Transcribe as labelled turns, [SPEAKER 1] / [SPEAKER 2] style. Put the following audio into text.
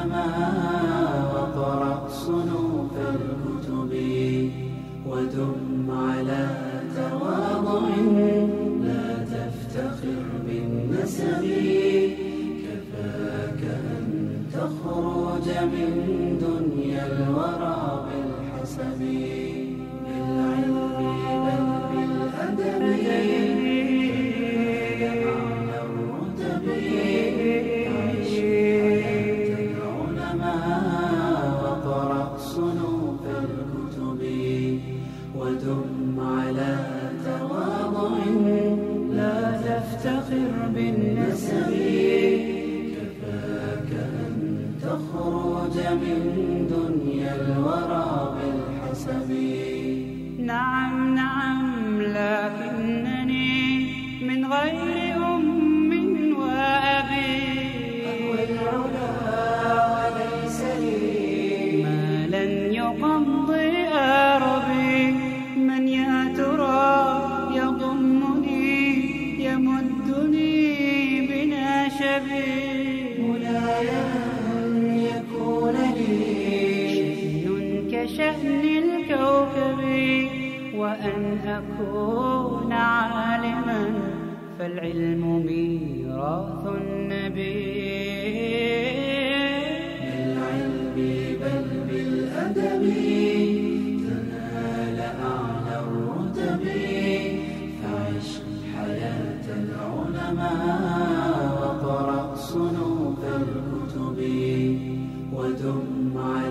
[SPEAKER 1] العلماء واقرأ صنوف الكتب ودم على تواضع لا تفتخر بالنسب كفاك أن تخرج من دنيا الورى بالحسب بالعلم بل بالأدب أعلى الرتب عيش حياة العلماء واقرأ صنوف الكتب ودم على تواضع لا تفتخر بالنسب كفاك أن تخرج من دنيا الورى بالحسب
[SPEAKER 2] نعم نعم لكنني من غير أم وأبي
[SPEAKER 1] أهوى العلا وليس لي
[SPEAKER 2] ما لن يقضي أربي من يا ترى يضمني يمدني بناشبي
[SPEAKER 1] مولاي أن يكون لي
[SPEAKER 2] شأن كشأن الكوكب وأن أكون عالما فالعلم ميراث النبي
[SPEAKER 1] بالعلم بل بالأدب تنال أعلى الرتب فعش حياة العلماء واقرأ صنوف الكتب ودم على